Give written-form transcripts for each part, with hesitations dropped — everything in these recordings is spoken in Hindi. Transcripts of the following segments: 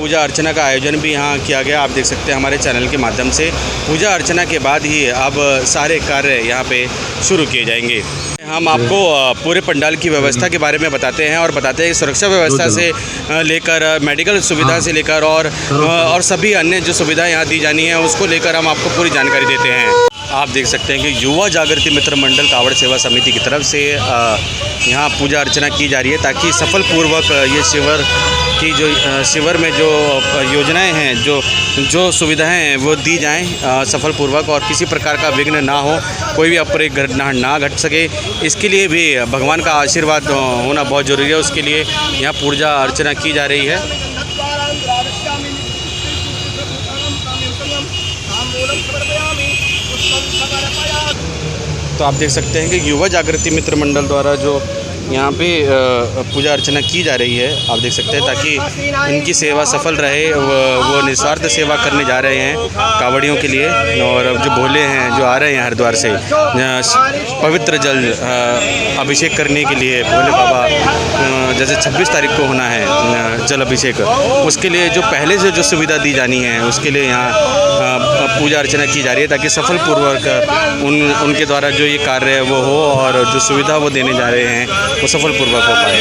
पूजा अर्चना का आयोजन भी यहाँ किया गया। आप देख सकते हैं हमारे चैनल के माध्यम से पूजा अर्चना के बाद ही अब सारे कार्य यहाँ पे शुरू किए जाएंगे। हम आपको पूरे पंडाल की व्यवस्था के बारे में बताते हैं और बताते हैं सुरक्षा व्यवस्था से लेकर मेडिकल सुविधा से लेकर और सभी अन्य जो सुविधाएं यहाँ दी जानी है उसको लेकर हम आपको पूरी जानकारी देते हैं। आप देख सकते हैं कि युवा जागृति मित्र मंडल कावड़ सेवा समिति की तरफ से यहाँ पूजा अर्चना की जा रही है ताकि सफलपूर्वक ये शिविर में जो योजनाएं हैं, जो सुविधाएं हैं वो दी जाएं सफलपूर्वक और किसी प्रकार का विघ्न ना हो, कोई भी अप्रिय घटना ना घट सके। इसके लिए भी भगवान का आशीर्वाद होना बहुत ज़रूरी है। उसके लिए यहाँ पूजा अर्चना की जा रही है। तो आप देख सकते हैं कि युवा जागृति मित्र मंडल द्वारा जो यहाँ पे पूजा अर्चना की जा रही है, आप देख सकते हैं ताकि इनकी सेवा सफल रहे। वो निस्वार्थ सेवा करने जा रहे हैं कावड़ियों के लिए। और जो भोले हैं जो आ रहे हैं हरिद्वार से पवित्र जल अभिषेक करने के लिए, भोले बाबा जैसे 26 तारीख को होना है जल अभिषेक, उसके लिए जो पहले से जो सुविधा दी जानी है उसके लिए यहाँ पूजा अर्चना की जा रही है ताकि सफलपूर्वक उनके द्वारा जो ये कार्य है वो हो और जो सुविधा वो देने जा रहे हैं वो सफलपूर्वक हो पाए।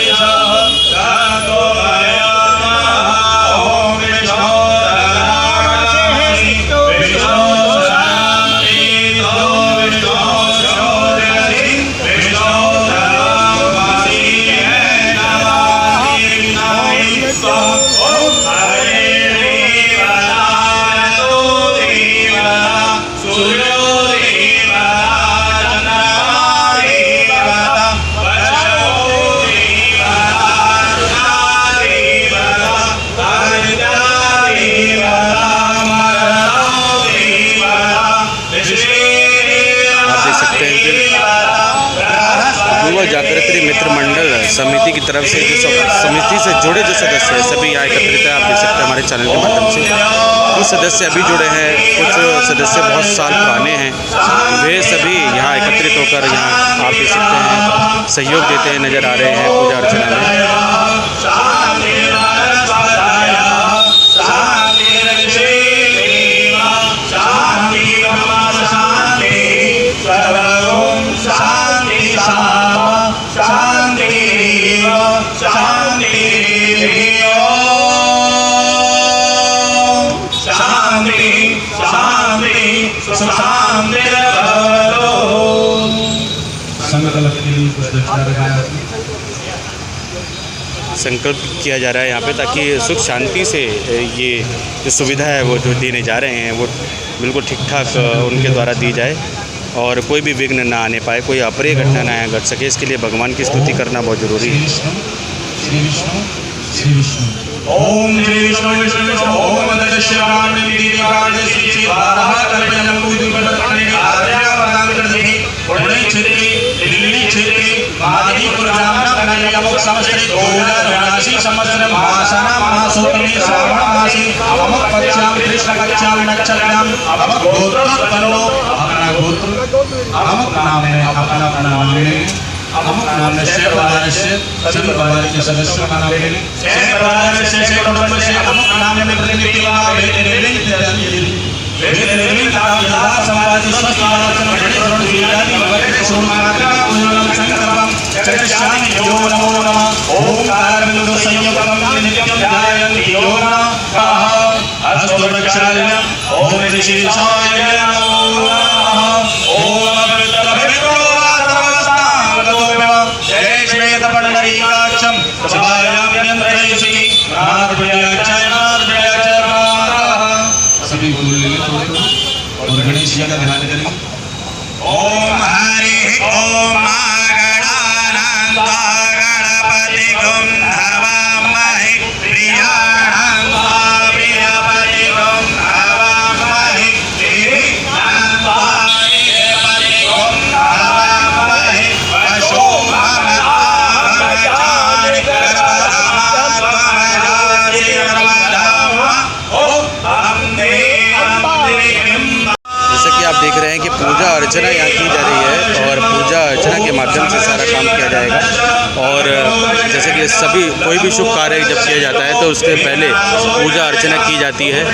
युवा जागृति मित्र मंडल समिति की तरफ से जो समिति से जुड़े जो सदस्य हैं सभी यहाँ एकत्रित है। आप देख सकते हैं हमारे चैनल के माध्यम से कुछ सदस्य अभी जुड़े हैं, कुछ सदस्य बहुत साल पुराने हैं। वे सभी यहाँ एकत्रित होकर यहाँ आप देख सकते हैं सहयोग देते हैं नज़र आ रहे हैं पूजा अर्चना में। संकल्प किया जा रहा है यहाँ पे ताकि सुख शांति से ये जो सुविधा है वो जो देने जा रहे हैं वो बिल्कुल ठीक ठाक उनके द्वारा दी जाए और कोई भी विघ्न ना आने पाए, कोई अप्रिय घटना ना घट सके। इसके लिए भगवान की स्तुति करना बहुत ज़रूरी है। ओम श्री विष्णु विष्णु विष्णु ओम नमः शिवाय निधि कार्य श्री श्री बारह कल्पनम पूजन करने आर्या प्रदान कर दे पुणे क्षेत्र दिल्ली क्षेत्र आदिपुर जामना बनाने का मुख समस्त 2082 संवत्सर मासना मासोत्तमे श्रावण मासे अमक पक्षाम कृष्ण पक्षाम नक्षत्राम अमक गोत्र तनो अपना गोत्र अमक नाम है अपना नाम है अमुक नाम से परिवार से सभी परिवार के सदस्यों का नाम ले से परिवार से कुटुंब से अमुक नाम में प्रतिनिधि का वेद का समाधि स्वस्थ आलोचना भजन विदानी भगवते सोमनाथ उन्नम संकल्पम चतुष्षानि यो नमो नमः ओंकार बिंदु संयुक्तम नित्यम ध्यायन्ति योगः अस्तु रक्षालयम् ओम ऋषि साय नमो नमः ओम पंडरीकाक्षम सभी और गणेश जी का ध्यान करें। ओम हरि ओम गणपति गुम हवामहे प्रियाणां प्रियपति गुम हवामहे प्रियपति गुम हवामहे देख रहे हैं कि पूजा अर्चना यहाँ की जा रही है और पूजा अर्चना के माध्यम से सारा काम किया जाएगा। और जैसे कि सभी कोई भी शुभ कार्य जब किया जाता है तो उसके पहले पूजा अर्चना की जाती है।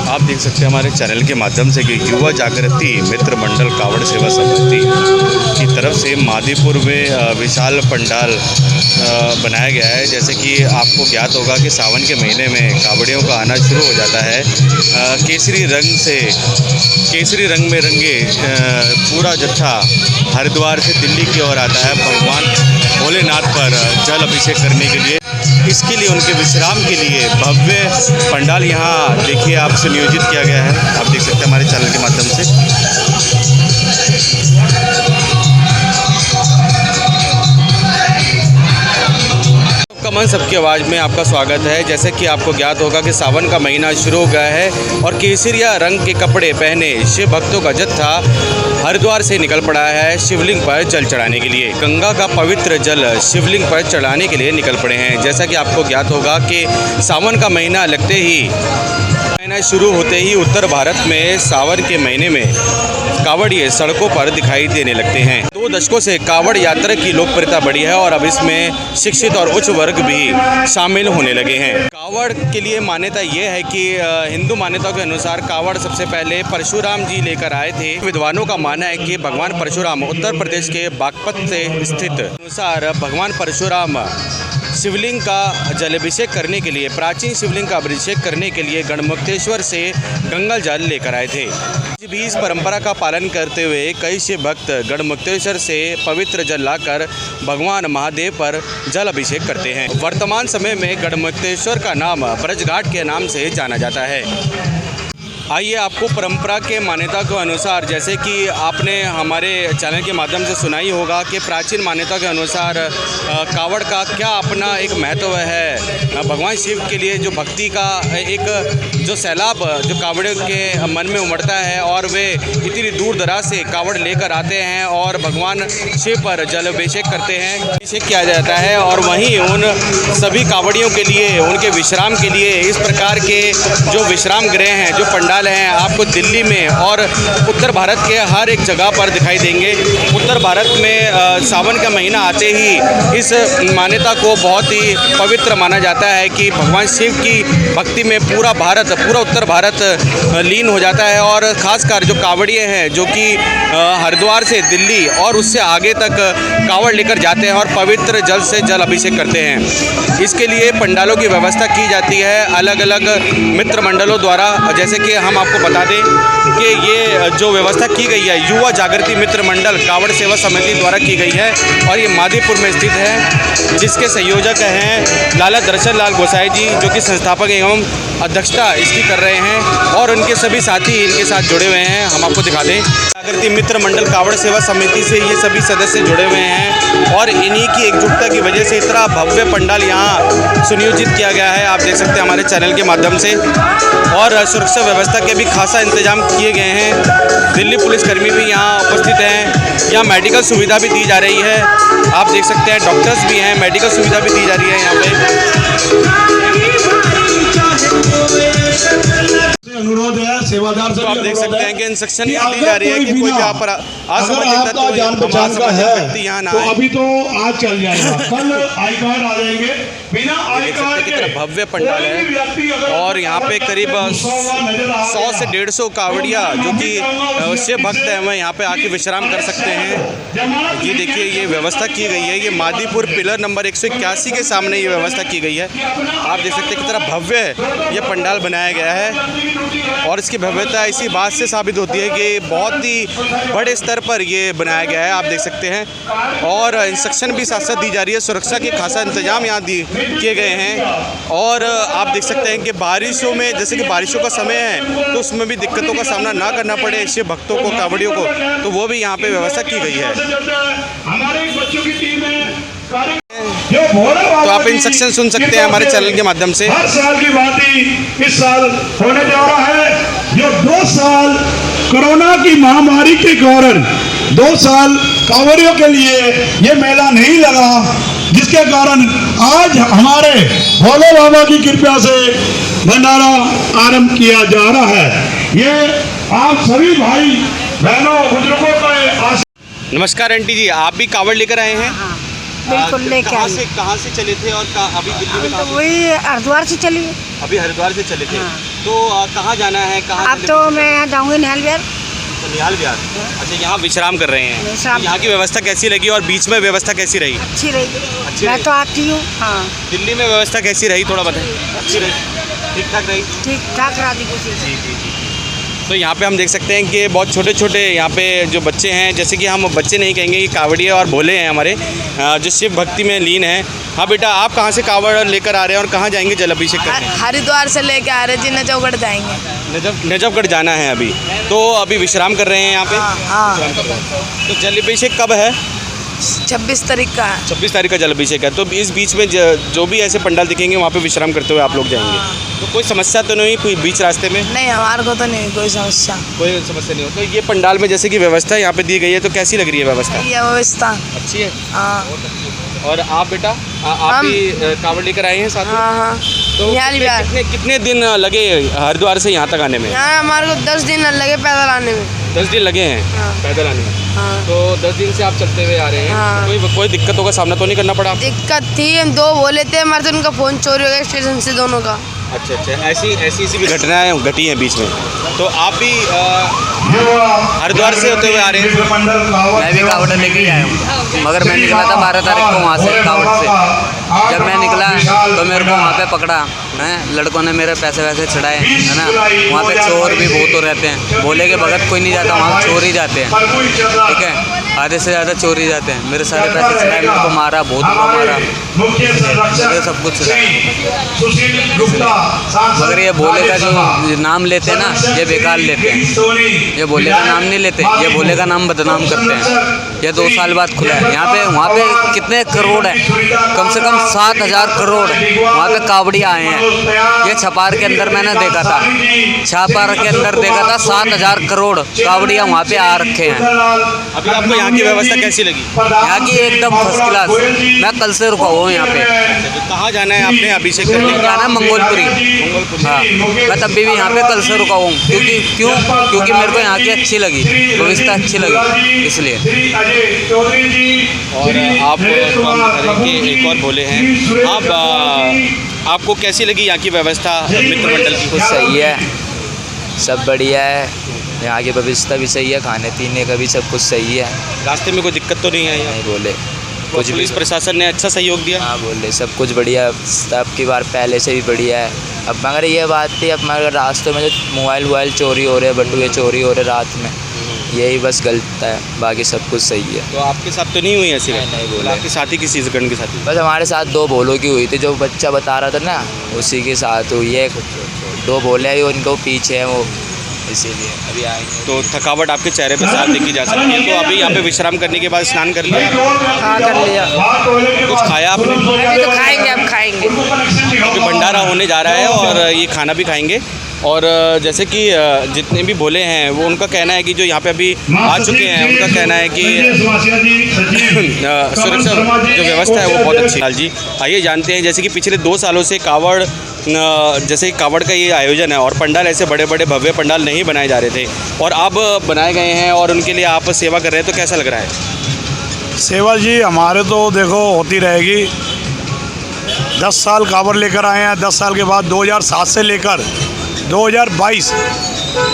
आप देख सकते हैं हमारे चैनल के माध्यम से कि युवा जागृति मित्र मंडल कावड़ सेवा समिति की तरफ से मादीपुर में विशाल पंडाल बनाया गया है। जैसे कि आपको ज्ञात होगा कि सावन के महीने में कावड़ियों का आना शुरू हो जाता है। केसरी रंग में रंगे पूरा जत्था हरिद्वार से दिल्ली की ओर आता है भगवान भोलेनाथ पर जल अभिषेक करने के लिए। इसके लिए उनके विश्राम के लिए भव्य पंडाल यहाँ देखिए आप सुनियोजित किया गया है। आप देख सकते हैं हमारे चैनल के माध्यम से। कमल सबकी आवाज़ में आपका स्वागत है। जैसे कि आपको ज्ञात होगा कि सावन का महीना शुरू हो गया है और केसरिया रंग के कपड़े पहने शिव भक्तों का जत्था हरिद्वार से निकल पड़ा है शिवलिंग पर जल चढ़ाने के लिए। गंगा का पवित्र जल शिवलिंग पर चढ़ाने के लिए निकल पड़े हैं। जैसा कि आपको ज्ञात होगा कि सावन का महीना लगते ही शुरू होते ही उत्तर भारत में सावन के महीने में कावड़िए सड़कों पर दिखाई देने लगते हैं। 2 दशकों से कावड़ यात्रा की लोकप्रियता बढ़ी है और अब इसमें शिक्षित और उच्च वर्ग भी शामिल होने लगे हैं। कावड़ के लिए मान्यता ये है कि हिंदू मान्यताओं के अनुसार कावड़ सबसे पहले परशुराम जी लेकर आए थे। विद्वानों का मानना है कि भगवान परशुराम उत्तर प्रदेश के बागपत से स्थित अनुसार भगवान परशुराम शिवलिंग का जलाभिषेक करने के लिए प्राचीन शिवलिंग का अभिषेक करने के लिए गढ़मुक्तेश्वर से गंगा जल लेकर आए थे। आज भी इस परंपरा का पालन करते हुए कई शिव भक्त गढ़मुक्तेश्वर से पवित्र जल लाकर भगवान महादेव पर जल अभिषेक करते हैं। वर्तमान समय में गढ़मुक्तेश्वर का नाम ब्रजघाट के नाम से जाना जाता है। आइए आपको परंपरा के मान्यता के अनुसार, जैसे कि आपने हमारे चैनल के माध्यम से सुना ही होगा कि प्राचीन मान्यता के अनुसार कावड़ का क्या अपना एक महत्व है। भगवान शिव के लिए जो भक्ति का एक जो सैलाब जो कावड़ियों के मन में उमड़ता है और वे इतनी दूर दराज से कावड़ लेकर आते हैं और भगवान शिव पर जल अभिषेक करते हैं, अभिषेक किया जाता है। और वहीं उन सभी कावड़ियों के लिए उनके विश्राम के लिए इस प्रकार के जो विश्राम गृह हैं, जो पंडाल हैं, आपको दिल्ली में और उत्तर भारत के हर एक जगह पर दिखाई देंगे। उत्तर भारत में सावन का महीना आते ही इस मान्यता को बहुत ही पवित्र माना जाता है कि भगवान शिव की भक्ति में पूरा उत्तर भारत लीन हो जाता है। और ख़ासकर जो कावड़िए हैं जो कि हरिद्वार से दिल्ली और उससे आगे तक कावड़ लेकर जाते हैं और पवित्र जल से जल अभिषेक करते हैं। इसके लिए पंडालों की व्यवस्था की जाती है अलग अलग मित्र मंडलों द्वारा। जैसे कि हम आपको बता दें कि ये जो व्यवस्था की गई है युवा जागृति मित्र मंडल कावड़ सेवा समिति द्वारा की गई है और ये मादीपुर में स्थित है, जिसके संयोजक हैं लाला दर्शन लाल गोसाई जी, जो कि संस्थापक एवं अध्यक्षता इसकी कर रहे हैं और उनके सभी साथी इनके साथ जुड़े हुए हैं। हम आपको दिखा दें जागृति मित्र मंडल कावड़ सेवा समिति से ये सभी सदस्य जुड़े हुए हैं और इन्हीं की एकजुटता की वजह से इतना भव्य पंडाल यहाँ सुनियोजित किया गया है। आप देख सकते हैं हमारे चैनल के माध्यम से। और सुरक्षा व्यवस्था के भी खासा इंतजाम किए गए हैं। दिल्ली पुलिसकर्मी भी यहाँ उपस्थित हैं। यहाँ मेडिकल सुविधा भी दी जा रही है। आप देख सकते हैं डॉक्टर्स भी हैं, मेडिकल सुविधा भी दी जा रही है यहाँ पे। अनुरोध है, सेवादार से तो आप भी देख अनुरोध सकते है हैं कि इंस्ट्रक्शन कि दी अगर जा रही है कि कोई भी आप अगर असमंजित आपका तत्व जान पहचान का है व्यक्ति यहाँ ना तो आए। अभी तो आज चल जाएगा, कल आई कार्ड आ जाएंगे। बिना आई देख सकते कार्ड हैं के कितना भव्य पंडाल कोई भी व्यक्ति है अगर और यहाँ पे करीब गुस्सा हुआ नजर आ 100 से गया, 150 कावड़िया जो कि शिव भक्त हैं वह यहाँ पे आके विश्राम कर सकते हैं। ये देखिए ये व्यवस्था की गई है, ये मादीपुर पिलर नंबर 181 के सामने ये व्यवस्था की गई है। आप देख सकते हैं कितना भव्य ये पंडाल बनाया गया है और इसकी भव्यता इसी बात से साबित होती है कि बहुत ही बड़े स्तर पर ये बनाया गया है। आप देख सकते हैं और इंस्ट्रक्शन भी साथ साथ दी जा रही है, सुरक्षा के खासा इंतजाम यहाँ किए गए हैं। और आप देख सकते हैं कि बारिशों में, जैसे कि बारिशों का समय है तो उसमें भी दिक्कतों का सामना ना करना पड़े शिव भक्तों को, कावड़ियों को, तो वो भी यहाँ पे व्यवस्था की गई है। हमारे बच्चों की टीम है तो आप इंस्ट्रक्शन सुन सकते हैं हमारे चैनल के माध्यम से। हर साल की बात ही इस साल होने जा रहा है। जो 2 साल कोरोना की महामारी के कारण 2 साल कांवड़ियों के लिए ये मेला नहीं लगा, जिसके कारण आज हमारे भोले बाबा की कृपा से भंडारा आरंभ किया जा रहा है। ये आप सभी भाई बहनों बुजुर्गों का नमस्कार आंटी जी, आप भी कावड़ लेकर आए हैं? बिल्कुल लेके आई। कहाँ से चले थे और अभी दिल्ली में तो वही हरिद्वार से चली। अभी हरिद्वार से चले थे। तो कहाँ जाना है? कहाँ अब तो मैं यहाँ जाऊँगी निहाल विहार। निहाल विहार। अच्छा, यहाँ विश्राम कर रहे हैं। विश्राम। यहाँ की व्यवस्था कैसी लगी और बीच में व्यवस्था कैसी रही? अच्छी रही। अच्छी मैं रही। तो आती हूँ। हाँ, दिल्ली में व्यवस्था कैसी रही थोड़ा बताइए। अच्छी रही, ठीक ठाक रही। ठीक ठाक राजी खुशी। जी जी जी। तो यहाँ पे हम देख सकते हैं कि बहुत छोटे छोटे यहाँ पे जो बच्चे हैं, जैसे कि हम बच्चे नहीं कहेंगे, ये कावड़िया और भोले हैं हमारे, जो शिव भक्ति में लीन हैं। हाँ बेटा, आप कहाँ से कावड़ लेकर आ रहे हैं और कहाँ जाएंगे जल अभिषेक करने? हरिद्वार से लेके आ रहे जी, नजफगढ़ जाएंगे। नजफगढ़ जाना है अभी। तो अभी विश्राम कर रहे हैं यहाँ पे? हाँ, विश्राम कर रहे हैं। तो जल अभिषेक कब है? 26 तारीख का है। 26 तारीख का जल अभिषेक है। तो इस बीच में जो भी ऐसे पंडाल दिखेंगे वहाँ पे विश्राम करते हुए आप लोग जाएंगे। तो कोई समस्या तो नहीं, कोई बीच रास्ते में? नहीं, हमारे को तो नहीं कोई समस्या। कोई समस्या नहीं हो। तो ये पंडाल में जैसे कि व्यवस्था यहाँ पे दी गई है, तो कैसी लग रही है व्यवस्था? ये व्यवस्था अच्छी है। हाँ और आप बेटा, आप भी कावड़ लेकर आए हैं साथ में? हाँ हाँ। तो निहाल विहार। कितने दिन लगे हरिद्वार से यहाँ तक आने में? यहाँ हमारे को 10 दिन लगे पैदल आने में। 10 दिन लगे हैं हाँ। पैदल आने में। हाँ। तो 10 दिन से आप चलते हुए आ रहे हैं। हाँ। कोई दिक्कतों का सामना तो नहीं करना पड़ा? दिक्कत थी, 2 बोले थे हमारे, तो उनका फ़ोन चोरी हो गया स्टेशन से दोनों का। अच्छा अच्छा, ऐसी भी घटनाएं घटी हैं बीच में। तो आप भी हरिद्वार से होते हुए आ रहे हैं? मैं भी कावड़ लेके ही आया हूँ, मगर मैं निकला था 12 तारीख को वहाँ से कावड़ से। जब मैं निकला तो मेरे को वहाँ पे पकड़ा है, लड़कों ने मेरे पैसे वैसे छड़ाए, है ना। वहाँ पे चोर भी बहुत हो रहते हैं, बोले के भगत कोई नहीं जाता, वहाँ चोर ही जाते हैं, ठीक है। आधे से ज़्यादा चोर ही जाते हैं। मेरे सारे पैसे छड़ाए, मेरे को मारा, बहुत बुरा मारा, मेरे सब कुछ मगर ये भोले का जो नाम लेते हैं ना, ये बेकार लेते हैं। ये भोले का नाम नहीं लेते, ये भोले का नाम बदनाम करते हैं। ये 2 साल बाद खुला है यहाँ पे। वहाँ पे कितने करोड़ है, कम से कम 7,000 करोड़ वहाँ पे कावड़िया आए हैं। ये छपार के अंदर मैंने देखा था, छापार के अंदर देखा था 7,000 करोड़ कावड़िया वहाँ पे आ रखे हैं। अभी आपको यहाँ की व्यवस्था कैसी लगी? यहाँ की एकदम फर्स्ट क्लास। मैं कल से रुका हुआ हूँ यहाँ पे। तो कहाँ जाना है आपने अभिषेक करने? जाना है मंगोलपुरी। हाँ, मैं तब भी यहाँ पे कल से रुका हूँ, क्योंकि मेरे को यहाँ की अच्छी लगी, व्यवस्था अच्छी लगी, इसलिए। और आप काम के एक और बोले हैं, आपको कैसी लगी यहाँ की व्यवस्था मित्र मंडल की? कुछ सही है, सब बढ़िया है। यहाँ की व्यवस्था भी सही है, खाने पीने का भी सब कुछ सही है। रास्ते में कोई दिक्कत तो नहीं आई? नहीं बोले कुछ भी। पुलिस प्रशासन ने अच्छा सहयोग दिया? हाँ बोले सब कुछ बढ़िया, सब की बार पहले से भी बढ़िया है। अब मगर ये बात थी, अब मगर रास्तों में जो मोबाइल चोरी हो रहे हैं, बटुए चोरी हो रहे रात में, यही बस गलत है, बाकी सब कुछ सही है। तो आपके साथ तो नहीं हुई ऐसी? नहीं बोले। आपके साथी किसी जगह के साथ? बस हमारे साथ 2 भोलों की हुई थी, जो बच्चा बता रहा था ना, उसी के साथ हुई है। 2 भोले हैं, उनको पीछे हैं वो, इसीलिए अभी आएंगे। तो थकावट आपके चेहरे पे साफ देखी जा सकती है। तो अभी यहाँ पे विश्राम करने के बाद स्नान कर लिया? हाँ, कर लिया। कुछ खाया आपने? अभी तो खाएंगे, अब खाएंगे। क्योंकि भंडारा होने जा रहा है और ये खाना भी खाएंगे। और जैसे कि जितने भी भोले हैं वो, उनका कहना है कि जो यहाँ पे अभी आ चुके हैं, उनका कहना है कि सुरक्षा जो व्यवस्था है वो बहुत अच्छी है। जी, आइए जानते हैं, जैसे कि पिछले 2 सालों से कावड़ जैसे कि कावड़ का ये आयोजन है और पंडाल ऐसे बड़े बड़े भव्य पंडाल नहीं बनाए जा रहे थे और अब बनाए गए हैं और उनके लिए आप सेवा कर रहे हैं, तो कैसा लग रहा है? सेवा जी हमारे तो देखो होती रहेगी। 10 साल कावड़ लेकर आए हैं। 10 साल के बाद 2007 से लेकर 2022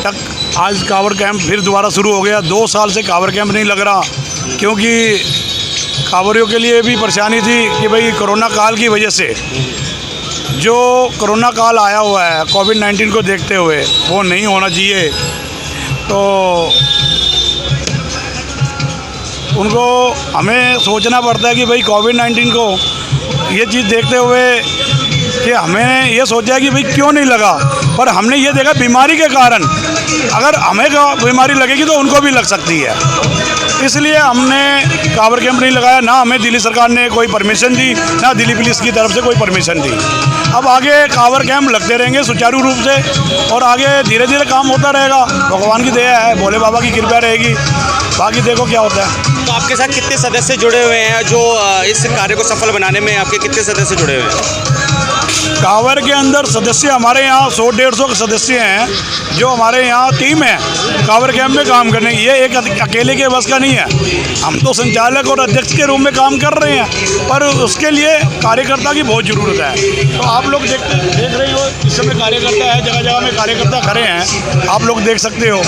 तक आज कावड़ कैंप फिर दोबारा शुरू हो गया। 2 साल से कावड़ कैंप नहीं लग रहा, क्योंकि कांवरियों के लिए भी परेशानी थी कि भाई कोरोना काल की वजह से जो कोरोना काल आया हुआ है कोविड-19 को देखते हुए वो नहीं होना चाहिए। तो उनको हमें सोचना पड़ता है कि भाई कोविड-19 को ये चीज़ देखते हुए कि हमें ये सोचा कि भाई क्यों नहीं लगा, पर हमने ये देखा बीमारी के कारण अगर हमें बीमारी लगेगी तो उनको भी लग सकती है, इसलिए हमने कावड़ कैंप नहीं लगाया। ना हमें दिल्ली सरकार ने कोई परमिशन दी, ना दिल्ली पुलिस की तरफ से कोई परमिशन दी। अब आगे कावड़ कैंप लगते रहेंगे सुचारू रूप से और आगे धीरे धीरे काम होता रहेगा। भगवान की दया है, भोले बाबा की कृपा रहेगी, बाकी देखो क्या होता है। तो आपके साथ कितने सदस्य जुड़े हुए हैं? जो इस कार्य को सफल बनाने में आपके कितने सदस्य जुड़े हुए हैं? कांवड़ के अंदर सदस्य हमारे यहाँ 100-150 सदस्य हैं जो हमारे यहाँ टीम है कांवड़ कैंप में काम करने की। ये एक अकेले के बस का नहीं है, हम तो संचालक और अध्यक्ष के रूप में काम कर रहे हैं, पर उसके लिए कार्यकर्ता की बहुत ज़रूरत है। तो आप लोग देख रहे हो इस समय कार्यकर्ता है, जगह जगह में कार्यकर्ता खड़े हैं, आप लोग देख सकते हो।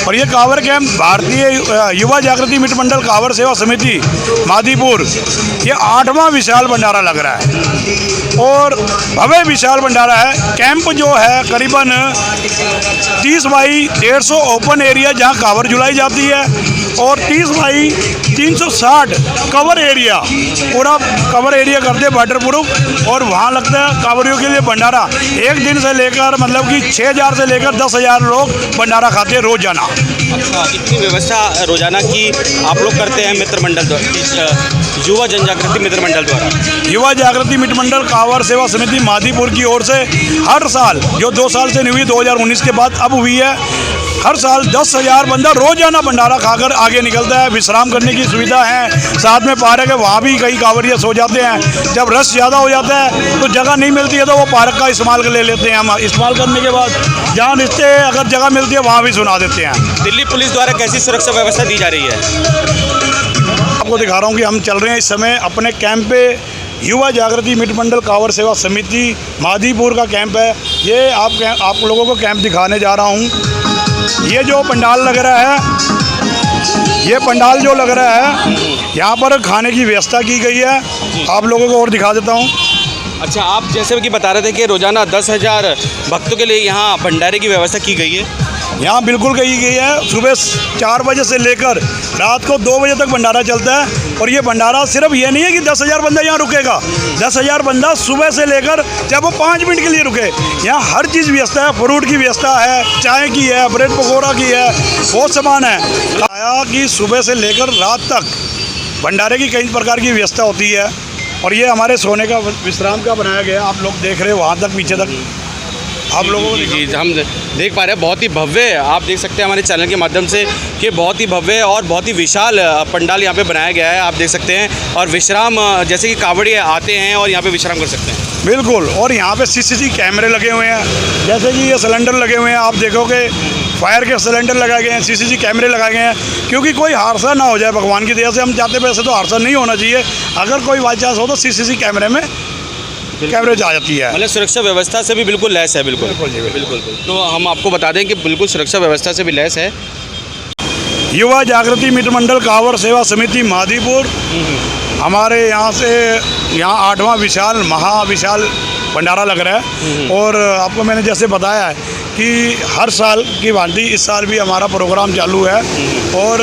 और ये कांवड़ कैंप भारतीय युवा जागृति मित्र मंडल कांवड़ सेवा समिति मादीपुर, ये 8वां विशाल भंडारा लग रहा है और भव्य विशाल भंडारा है। कैंप जो है करीबन 30 बाई 150 ओपन एरिया जहां कांवड़ झुलाई जाती है और 30 बाई 360 कवर एरिया, पूरा कवर एरिया करते हैं वाटर प्रूफ, और वहाँ लगता है कांवड़ियों के लिए भंडारा। एक दिन से लेकर मतलब कि 6000 से लेकर 10,000 लोग भंडारा खाते हैं रोजाना। अच्छा, इतनी व्यवस्था रोजाना की आप लोग करते हैं मित्र मंडल द्वारा, युवा जनजागृति मित्र मंडल द्वारा? युवा जागृति मित्र मंडल कांवड़ सेवा समिति मादीपुर की ओर से हर साल, जो 2 साल से नहीं हुई, 2019 के बाद अब हुई है, हर साल 10,000 बंदा रोजाना भंडारा खाकर आगे निकलता है। विश्राम करने की सुविधा है, साथ में पार्क है, वहाँ भी कई कांवड़िया सो जाते हैं। जब रश ज़्यादा हो जाता है तो जगह नहीं मिलती है तो वो पार्क का इस्तेमाल कर ले लेते हैं। हम इस्तेमाल करने के बाद जहाँ रिश्ते अगर जगह मिलती है वहाँ भी सुना देते हैं। दिल्ली पुलिस द्वारा कैसी सुरक्षा व्यवस्था दी जा रही है? आपको दिखा रहा हूँ कि हम चल रहे हैं इस समय अपने कैंप पे। युवा जागृति मित्र मंडल कांवड़ सेवा समिति मादीपुर का कैंप है। ये आप लोगों को कैंप दिखाने जा रहा हूँ। ये जो पंडाल लग रहा है, ये पंडाल जो लग रहा है, यहाँ पर खाने की व्यवस्था की गई है। आप लोगों को और दिखा देता हूँ। अच्छा, आप जैसे कि बता रहे थे कि रोजाना 10,000 भक्तों के लिए यहाँ भंडारे की व्यवस्था की गई है। यहाँ बिल्कुल कही गई है। सुबह 4 बजे से लेकर रात को 2 बजे तक भंडारा चलता है। और ये भंडारा सिर्फ ये नहीं है कि 10,000 बंदा यहाँ रुकेगा। 10,000 बंदा सुबह से लेकर चाहे वो 5 मिनट के लिए रुके, यहाँ हर चीज़ व्यवस्था है। फ्रूट की व्यवस्था है, चाय की है, ब्रेड पकौड़ा की है, बहुत सामान है। आया कि सुबह से लेकर रात तक भंडारे की कई प्रकार की व्यवस्था होती है। और ये हमारे सोने का विश्राम का बनाया गया, आप लोग देख रहे हो वहाँ तक पीछे तक आप लोगों को। जी, हम देख पा रहे हैं, बहुत ही भव्य, आप देख सकते हैं हमारे चैनल के माध्यम से कि बहुत ही भव्य और बहुत ही विशाल पंडाल यहाँ पे बनाया गया है। आप देख सकते हैं और विश्राम, जैसे कि कांवड़िए आते हैं और यहाँ पे विश्राम कर सकते हैं। बिल्कुल। और यहाँ पे CCTV कैमरे लगे हुए हैं, जैसे कि ये सिलेंडर लगे हुए हैं, आप देखोगे फायर के सिलेंडर लगाए गए हैं, CCTV कैमरे लगाए गए हैं, क्योंकि कोई हादसा ना हो जाए। भगवान की दया से हम चाहते हैं, वैसे तो हादसा नहीं होना चाहिए। अगर कोई बाई चांस हो तो CCTV कैमरे में कैमरेज आ जाती है। मतलब सुरक्षा व्यवस्था से भी बिल्कुल लैस है। बिल्कुल बिल्कुल। तो हम आपको बता दें कि बिल्कुल सुरक्षा व्यवस्था से भी लैस है। युवा जागृति मित्र मंडल कांवड़ सेवा समिति मादीपुर, हमारे यहाँ से 8वां विशाल महाविशाल भंडारा लग रहा है। और आपको मैंने जैसे बताया है कि हर साल की भांति इस साल भी हमारा प्रोग्राम चालू है। और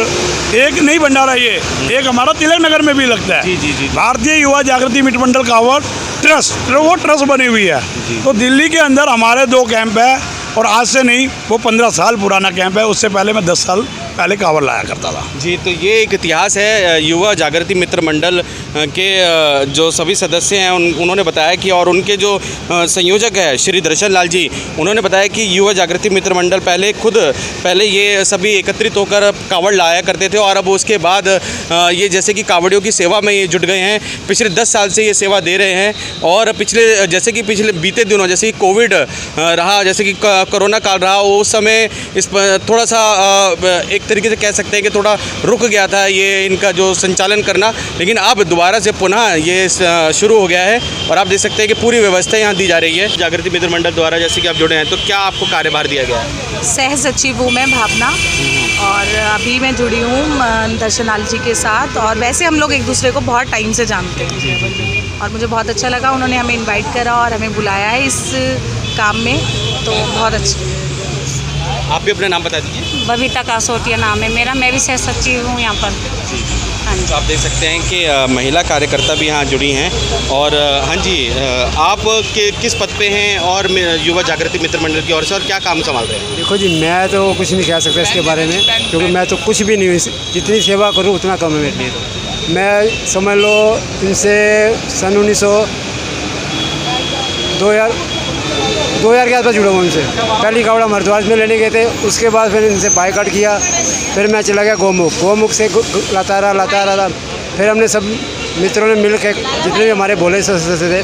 एक नहीं भंडारा, ये एक हमारा तिलक नगर में भी लगता है। जी। भारतीय युवा जागृति मित्र मंडल कांवड़ ट्रस्ट, वो ट्रस्ट बनी हुई है। तो दिल्ली के अंदर हमारे 2 कैंप है और आज से नहीं, वो 15 साल पुराना कैंप है। उससे पहले मैं 10 साल पहले कांवड़ लाया करता था। जी, तो ये एक इतिहास है युवा जागृति मित्र मंडल के जो सभी सदस्य हैं उन्होंने बताया कि, और उनके जो संयोजक है श्री दर्शन लाल जी, उन्होंने बताया कि युवा जागृति मित्र मंडल पहले ये सभी एकत्रित होकर कांवड़ लाया करते थे, और अब उसके बाद ये जैसे कि कांवड़ियों की सेवा में ये जुट गए हैं। पिछले 10 साल से ये सेवा दे रहे हैं, और पिछले बीते दिनों जैसे कि कोविड रहा, जैसे कि कोरोना काल रहा, उस समय इस पर थोड़ा सा एक तरीके से कह सकते हैं कि थोड़ा रुक गया था ये इनका जो संचालन करना, लेकिन अब दोबारा से पुनः ये शुरू हो गया है। और आप देख सकते हैं कि पूरी व्यवस्था यहाँ दी जा रही है जागृति मित्र मंडल द्वारा। जैसे कि आप जुड़े हैं, तो क्या आपको कार्यभार दिया गया है? सह सचिव हूँ मैं भावना, और अभी मैं जुड़ी हूँ दर्शन लाल जी के साथ। और वैसे हम लोग एक दूसरे को बहुत टाइम से जानते हैं, और मुझे बहुत अच्छा लगा उन्होंने हमें इनवाइट करा और हमें बुलाया है इस काम में, तो बहुत अच्छा। आप भी अपना नाम बता दीजिए। बबीता कासोटिया नाम है मेरा, मैं भी सह सचिव हूँ यहाँ पर। हाँ जी। तो आप देख सकते हैं कि महिला कार्यकर्ता भी यहाँ जुड़ी हैं। और हाँ जी, आप किस पद पे हैं और युवा जागृति मित्र मंडल की ओर से, और क्या काम संभाल रहे हैं? देखो जी, मैं तो कुछ नहीं कह सकता इसके बारे में, क्योंकि मैं तो कुछ भी नहीं हूँ। जितनी सेवा करूँ उतना कम है मेरे लिए। तो मैं समझ लो इनसे सन 2000 के आसपास जुड़ा हूँ उनसे। पहली कावड़ा हरिद्वार में लेने गए थे, उसके बाद फिर इनसे बायकॉट किया, फिर मैं चला गया गोमुख से लाता रहा। फिर हमने सब मित्रों ने मिल के, जितने भी हमारे भोले सदस्य थे,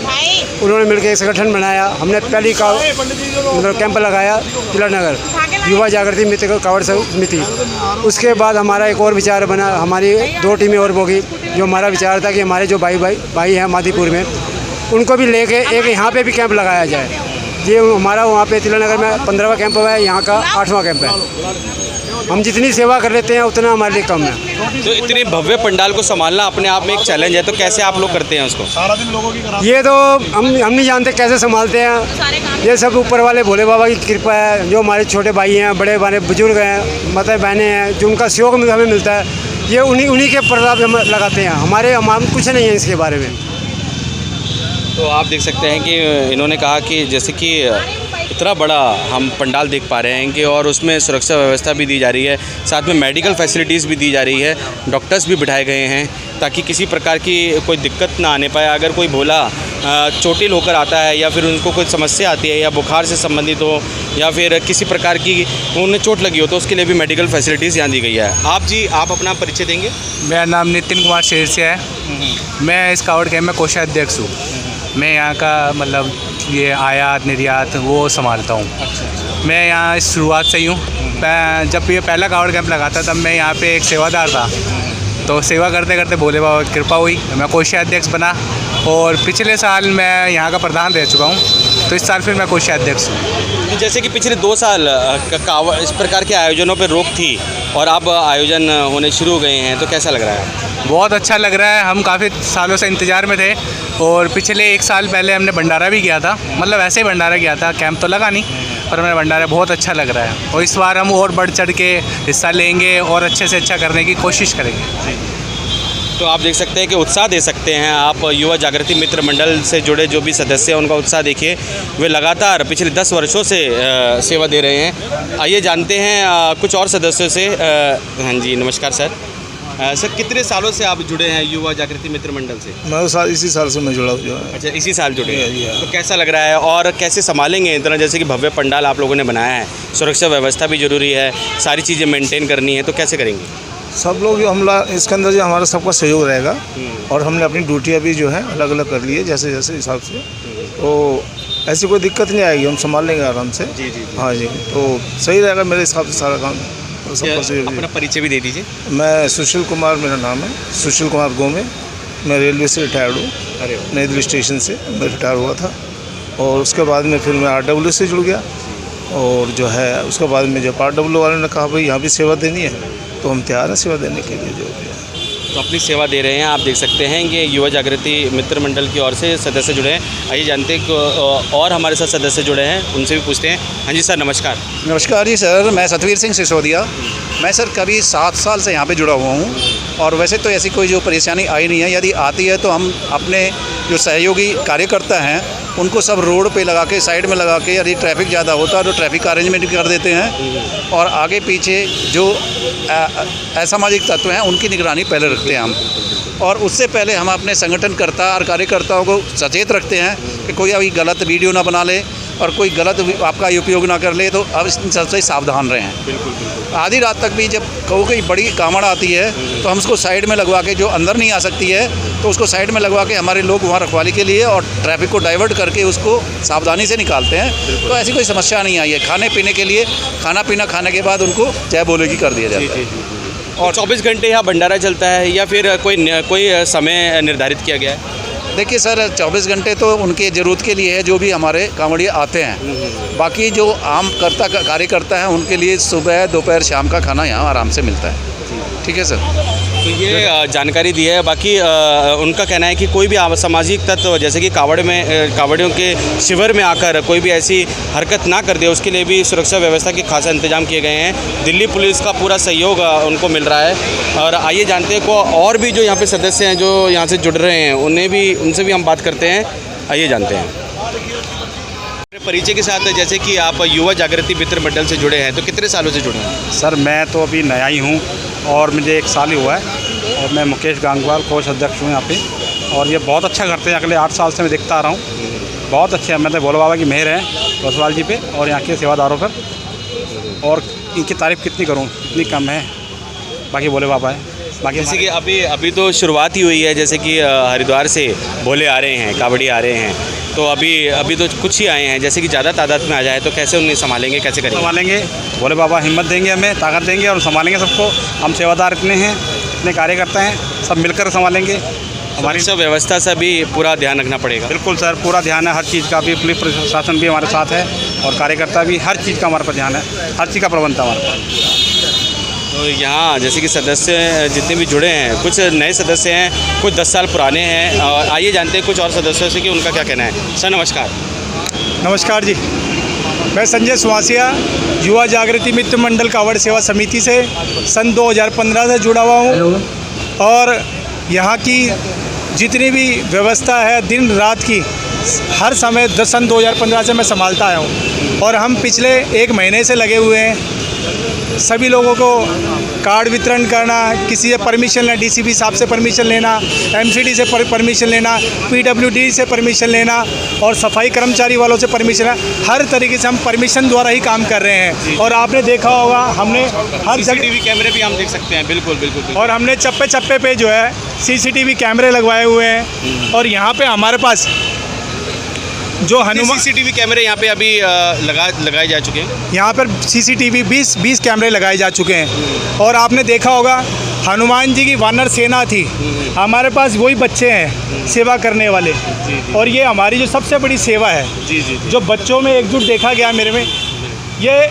उन्होंने मिल के एक संगठन बनाया। हमने पहली मतलब कैंप लगाया तिलक नगर युवा जागृति मित्र कावड़ समिति। उसके बाद हमारा एक और विचार बना, हमारी 2 टीमें और होगी। जो हमारा विचार था कि हमारे जो भाई हैं मादीपुर में, उनको भी लेके एक यहाँ पे भी कैंप लगाया जाए। ये हमारा वहाँ पे तिलक नगर में 15वां कैंप हुआ है, यहाँ का 8वां कैंप है। हम जितनी सेवा कर लेते हैं उतना हमारे लिए कम है। तो इतने भव्य पंडाल को संभालना अपने आप में एक चैलेंज है, तो कैसे आप लोग करते हैं उसको? ये तो हम नहीं जानते कैसे संभालते हैं। ये सब ऊपर वाले भोले बाबा की कृपा है। जो हमारे छोटे भाई हैं, बड़े बड़े बुजुर्ग हैं, माता बहनें हैं, जो उनका सहयोग हमें मिलता है, ये उन्हीं के प्रताप हम लगाते हैं। हम कुछ नहीं है इसके बारे में। तो आप देख सकते हैं कि इन्होंने कहा कि जैसे कि इतना बड़ा हम पंडाल देख पा रहे हैं कि, और उसमें सुरक्षा व्यवस्था भी दी जा रही है, साथ में मेडिकल फैसिलिटीज़ भी दी जा रही है, डॉक्टर्स भी बिठाए गए हैं ताकि किसी प्रकार की कोई दिक्कत ना आने पाए। अगर कोई भोला चोटिल होकर आता है, या फिर उनको कोई समस्या आती है, या बुखार से संबंधित हो, या फिर किसी प्रकार की उन्हें चोट लगी हो, तो उसके लिए भी मेडिकल फैसिलिटीज़ यहाँ दी गई है। आप अपना परिचय देंगे? मेरा नाम नितिन कुमार शेर से है। मैं इस कावड़ कैंप में कोषाध्यक्ष हूँ। मैं यहाँ का मतलब ये आयात निर्यात वो संभालता हूँ। मैं यहाँ इस शुरुआत से ही हूँ। जब ये पहला कावड़ कैंप लगा था तब मैं यहाँ पे एक सेवादार था, तो सेवा करते करते भोले बाबा की कृपा हुई, मैं कोषाध्यक्ष बना, और पिछले साल मैं यहाँ का प्रधान रह चुका हूँ, तो इस साल फिर मैं कोषाध्यक्ष हूँ। जैसे कि पिछले 2 साल इस प्रकार के आयोजनों पर रोक थी, और अब आयोजन होने शुरू हो गए हैं, तो कैसा लग रहा है? बहुत अच्छा लग रहा है। हम काफ़ी सालों से इंतज़ार में थे, और पिछले 1 साल पहले हमने भंडारा भी किया था, मतलब ऐसे ही भंडारा किया था, कैंप तो लगा नहीं, पर हमें भंडारा बहुत अच्छा लग रहा है। और इस बार हम और बढ़ चढ़ के हिस्सा लेंगे और अच्छे से अच्छा करने की कोशिश करेंगे। तो आप देख सकते हैं कि उत्साह दे सकते हैं आप युवा जागृति मित्र मंडल से जुड़े जो भी सदस्य हैं, उनका उत्साह देखिए। वे लगातार पिछले 10 वर्षों से सेवा दे रहे हैं। आइए जानते हैं कुछ और सदस्यों से। हाँ जी, नमस्कार सर। सर, कितने सालों से आप जुड़े हैं युवा जागृति मित्र मंडल से? मैं इसी साल से मैं जुड़ा हूँ। अच्छा, इसी साल जुड़े हैं। तो कैसा लग रहा है, और कैसे संभालेंगे इतना, जैसे कि भव्य पंडाल आप लोगों ने बनाया है, सुरक्षा व्यवस्था भी जरूरी है, सारी चीज़ें मेंटेन करनी है, तो कैसे करेंगे? सब लोग इसके अंदर जो हमारा सबका सहयोग रहेगा, और हमने अपनी ड्यूटियाँ भी जो है अलग अलग कर ली है, जैसे जैसे हिसाब से, तो ऐसी कोई दिक्कत नहीं आएगी, हम संभाल लेंगे आराम से। जी। हाँ जी, तो सही रहेगा मेरे हिसाब से सारा काम। अपना परिचय भी दे दीजिए। मैं सुशील कुमार, मेरा नाम है सुशील कुमार गोमे। मैं रेलवे से रिटायर्ड हूँ, नई दिल्ली स्टेशन से मैं रिटायर हुआ था, और उसके बाद में फिर मैं RW से जुड़ गया, और जो है उसके बाद में जब RW वाले ने कहा भाई यहाँ भी सेवा देनी है, तो हम तैयार हैं सेवा देने के लिए जो भी है। तो अपनी सेवा दे रहे हैं। आप देख सकते हैं कि युवा जागृति मित्र मंडल की ओर से सदस्य जुड़े हैं। आइए जानते हैं कि और हमारे साथ सदस्य जुड़े हैं, उनसे भी पूछते हैं। हाँ जी सर, नमस्कार। नमस्कार जी सर, मैं सतवीर सिंह सिसोदिया। मैं सर कभी 7 साल से यहाँ पे जुड़ा हुआ हूँ, और वैसे तो ऐसी कोई जो परेशानी आई नहीं है। यदि आती है तो हम अपने जो सहयोगी कार्यकर्ता हैं उनको सब रोड पे लगा के, साइड में लगा के, यदि ट्रैफिक ज़्यादा होता है तो ट्रैफिक का अरेंजमेंट कर देते हैं। और आगे पीछे जो असामाजिक तत्व हैं उनकी निगरानी पहले रखते हैं हम। और उससे पहले हम अपने संगठनकर्ता और कार्यकर्ताओं को सचेत रखते हैं कि कोई अभी गलत वीडियो ना बना ले और कोई गलत आपका उपयोग ना कर ले, तो अब इन सबसे सावधान रहें। बिल्कुल। आधी रात तक भी जब कोई बड़ी कावड़ आती है तो हम उसको साइड में लगवा के, जो अंदर नहीं आ सकती है तो उसको साइड में लगवा के हमारे लोग वहाँ रखवाली के लिए और ट्रैफिक को डाइवर्ट करके उसको सावधानी से निकालते हैं। तो ऐसी कोई समस्या नहीं आई है। खाने पीने के लिए खाना पीना खाने के बाद उनको जय बोलेगी कर दिया जाता है। और 24 घंटे यहाँ भंडारा चलता है या फिर कोई समय निर्धारित किया गया है? देखिए सर, 24 घंटे तो उनके ज़रूरत के लिए है जो भी हमारे कांवड़िया आते हैं। बाकी जो आम कार्यकर्ता हैं उनके लिए सुबह दोपहर शाम का खाना यहाँ आराम से मिलता है। ठीक है सर। तो ये जानकारी दी है। बाकी उनका कहना है कि कोई भी सामाजिक तत्व जैसे कि कावड़ियों के शिविर में आकर कोई भी ऐसी हरकत ना कर दे, उसके लिए भी सुरक्षा व्यवस्था के खासा इंतजाम किए गए हैं। दिल्ली पुलिस का पूरा सहयोग उनको मिल रहा है। और आइए जानते हैं को और भी जो यहाँ पे सदस्य हैं जो यहाँ से जुड़ रहे हैं उनसे भी हम बात करते हैं। आइए जानते हैं परिचय के साथ। जैसे कि आप युवा जागृति मित्र मंडल से जुड़े हैं, तो कितने सालों से जुड़े हैं? सर मैं तो अभी नया ही हूँ और मुझे 1 साल ही हुआ है। और मैं मुकेश गांगवाल कोष अध्यक्ष हूँ यहाँ पे। और ये बहुत अच्छा करते हैं, अगले 8 साल से मैं देखता आ रहा हूँ। बहुत अच्छे हैं, मतलब भोले बाबा की मेहर है कोसवाल जी पे और यहाँ के सेवादारों पर। और इनकी तारीफ़ कितनी करूँ, इतनी कम है। बाकी भोले बाबा है। बाकी जैसे कि अभी तो शुरुआत ही हुई है। जैसे कि हरिद्वार से भोले आ रहे हैं, कावड़ी आ रहे हैं, तो अभी तो कुछ ही आए हैं। जैसे कि ज़्यादा तादाद में आ जाए तो कैसे उन्हें संभालेंगे, कैसे करेंगे? संभालेंगे, भोले बाबा हिम्मत देंगे, हमें ताकत देंगे और संभालेंगे सबको। हम सेवादार इतने हैं, इतने कार्यकर्ता हैं, सब मिलकर संभालेंगे। हमारी सब व्यवस्था से भी पूरा ध्यान रखना पड़ेगा। बिल्कुल सर, पूरा ध्यान है हर चीज़ का। भी पुलिस प्रशासन भी हमारे साथ है और कार्यकर्ता भी, हर चीज़ का हमारे पास ध्यान है, हर चीज़ का प्रबंध है हमारे पास। तो यहाँ जैसे कि सदस्य जितने भी जुड़े हैं, कुछ नए सदस्य हैं, कुछ 10 साल पुराने हैं। और आइए जानते हैं कुछ और सदस्यों से कि उनका क्या कहना है। सर नमस्कार। नमस्कार जी, मैं संजय सुहासिया युवा जागृति मित्र मंडल कावड़ सेवा समिति से सन 2015 से जुड़ा हुआ हूँ। और यहाँ की जितनी भी व्यवस्था है दिन रात की, हर समय सन 2015 से मैं संभालता आया हूँ। और हम पिछले 1 महीने से लगे हुए हैं सभी लोगों को कार्ड वितरण करना, किसी से परमिशन लेना, डीसीपी साहब से परमिशन लेना, एमसीडी से परमिशन लेना, पीडब्ल्यूडी से परमिशन लेना और सफाई कर्मचारी वालों से परमिशन लेना। हर तरीके से हम परमिशन द्वारा ही काम कर रहे हैं। और आपने देखा होगा हमने हर CCTV कैमरे भी हम देख सकते हैं। बिल्कुल बिल्कुल। और हमने चप्पे चप्पे पे जो है CCTV कैमरे लगवाए हुए हैं। और यहाँ पे हमारे पास जो हनुमान CCTV कैमरे यहाँ पे अभी लगाए जा चुके हैं। यहाँ पर CCTV 20 कैमरे लगाए जा चुके हैं। और आपने देखा होगा हनुमान जी की वानर सेना थी, हमारे पास वही बच्चे हैं सेवा करने वाले। और ये हमारी जो सबसे बड़ी सेवा है, जो बच्चों में एकजुट देखा गया मेरे में, ये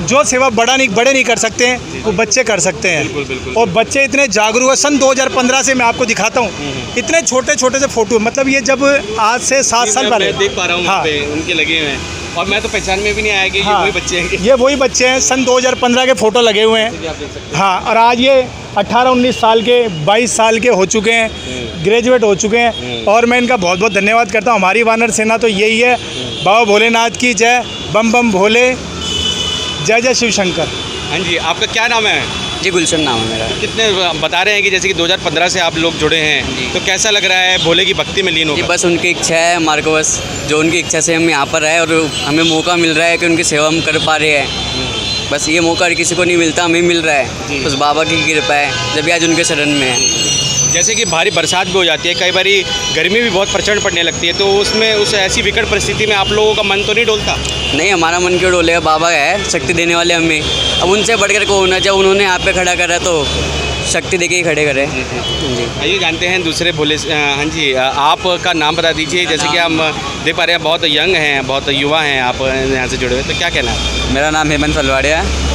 जो सेवा बड़े नहीं कर सकते हैं वो बच्चे कर सकते हैं। बिल्कुल, बिल्कुल। और बच्चे इतने जागरूक हैं। सन 2015 से मैं आपको दिखाता हूँ, इतने छोटे छोटे से फोटो, मतलब ये जब आज से 7 साल पहले देख पा रहा हूँ। हाँ, उनके लगे हुए हैं और मैं तो पहचान में भी नहीं आया कि हाँ, ये वही बच्चे हैं। ये वही बच्चे हैं, सन 2015 के फ़ोटो लगे हुए हैं। हाँ, और आज ये 18-19 साल के, 22 साल के हो चुके हैं, ग्रेजुएट हो चुके हैं। और मैं इनका बहुत बहुत धन्यवाद करता हूँ। हमारी वानर सेना तो यही है। बाबा भोलेनाथ की जय, बम बम भोले, जय जय शिव शंकर। हाँ जी, आपका क्या नाम है? जी गुलशन नाम है मेरा। कितने बता रहे हैं कि जैसे कि 2015 से आप लोग जुड़े हैं, तो कैसा लग रहा है भोले की भक्ति में लीन जी होकर? बस उनकी इच्छा है हमारे को, बस जो उनकी इच्छा से हम यहाँ पर आए और हमें मौका मिल रहा है कि उनकी सेवा हम कर पा रहे हैं। बस ये मौका किसी को नहीं मिलता, हमें मिल रहा है। बस बाबा की कृपा है जब आज उनके शरण में है। जैसे कि भारी बरसात भी हो जाती है, कई बारी गर्मी भी बहुत प्रचंड पड़ने लगती है, तो उसमें उस ऐसी विकट परिस्थिति में आप लोगों का मन तो नहीं डोलता? नहीं, हमारा मन क्यों डोलेगा, बाबा है शक्ति देने वाले हमें। अब उनसे बढ़कर को होना, जब उन्होंने यहाँ पे खड़ा करा तो शक्ति देके ही खड़े करे। जी आइए जानते हैं दूसरे भोले। हाँ जी, आपका नाम बता दीजिए। जैसे कि हम देख पा रहे हैं बहुत यंग हैं, बहुत युवा हैं आप यहाँ से जुड़े हुए, तो क्या कहना है? मेरा नाम हेमंत फलवाड़िया है।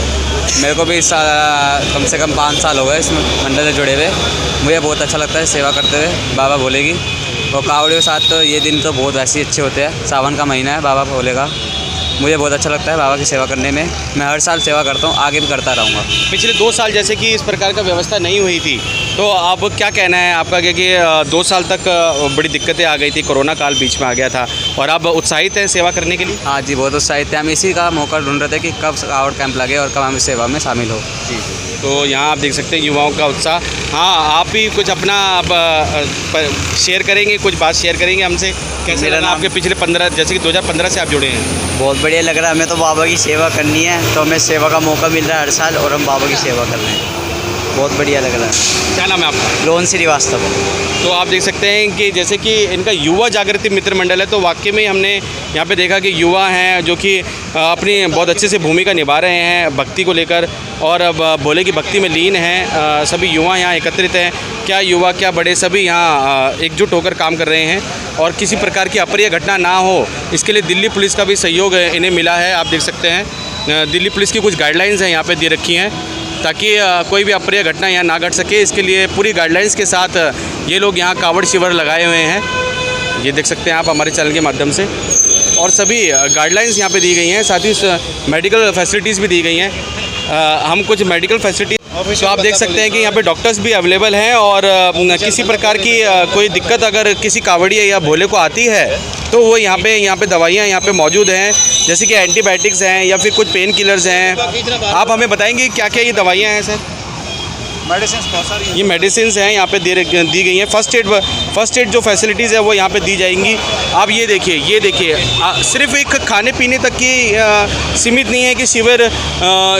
मेरे को भी कम से कम 5 साल हो गए इसमें मंडल से जुड़े हुए। मुझे बहुत अच्छा लगता है सेवा करते हुए बाबा भोले की। और कावड़ियों के साथ तो ये दिन तो बहुत ऐसे अच्छे होते हैं। सावन का महीना है बाबा भोले का, मुझे बहुत अच्छा लगता है बाबा की सेवा करने में। मैं हर साल सेवा करता हूँ, आगे भी करता रहूँगा। पिछले 2 साल जैसे कि इस प्रकार का व्यवस्था नहीं हुई थी, तो आप क्या कहना है आपका कि 2 साल तक बड़ी दिक्कतें आ गई थी, कोरोना काल बीच में आ गया था, और अब उत्साहित है सेवा करने के लिए? हाँ जी, बहुत उत्साहित है। हम इसी का मौका ढूंढ रहे थे कि कब कावड़ कैंप लगे और कब हम इस सेवा में शामिल हो। जी, तो यहाँ आप देख सकते हैं युवाओं का उत्साह। हाँ, आप भी कुछ अपना अब शेयर करेंगे, कुछ बात शेयर करेंगे हमसे? कैसे लगा आपके पिछले 15 जैसे कि 2015 से आप जुड़े हैं? बहुत बढ़िया लग रहा है। हमें तो बाबा की सेवा करनी है, तो हमें सेवा का मौका मिल रहा है हर साल, और हम बाबा की सेवा कर रहे हैं। बहुत बढ़िया लग रहा है। क्या नाम है आपका? रोहन श्रीवास्तव। तो आप देख सकते हैं कि जैसे कि इनका युवा जागृति मित्र मंडल है, तो वाकई में हमने यहाँ पे देखा कि युवा हैं जो कि अपनी बहुत अच्छे से भूमिका निभा रहे हैं भक्ति को लेकर, और अब भोले की भक्ति में लीन हैं। सभी युवा यहाँ एकत्रित हैं, क्या युवा क्या बड़े, सभी यहाँ एकजुट होकर काम कर रहे हैं, और किसी प्रकार की अप्रिय घटना ना हो इसके लिए दिल्ली पुलिस का भी सहयोग इन्हें मिला है। आप देख सकते हैं दिल्ली पुलिस की कुछ गाइडलाइंस हैं यहाँ पे दे रखी हैं, ताकि कोई भी अप्रिय घटना यहाँ ना घट सके। इसके लिए पूरी गाइडलाइंस के साथ ये लोग यहाँ कावड़ शिविर लगाए हुए हैं, ये देख सकते हैं आप हमारे चैनल के माध्यम से, और सभी गाइडलाइंस यहाँ पे दी गई हैं। साथ ही मेडिकल फैसिलिटीज़ भी दी गई हैं। हम कुछ मेडिकल फैसिलिटी, तो आप देख सकते हैं कि यहाँ पे डॉक्टर्स भी अवेलेबल हैं, और किसी प्रकार की कोई दिक्कत अगर किसी कावड़िया या भोले को आती है तो वो यहाँ पे दवाइयाँ यहाँ पे मौजूद हैं, जैसे कि एंटीबायोटिक्स हैं या फिर कुछ पेन किलर्स हैं। आप हमें बताएंगे क्या क्या ये दवाइयाँ हैं सर? मेडिसिन बहुत सारी ये मेडिसिन हैं यहाँ पे दी गई हैं। फर्स्ट एड जो फैसिलिटीज़ है वो यहाँ पे दी जाएंगी। आप ये देखिए सिर्फ एक खाने पीने तक की सीमित नहीं है कि शिविर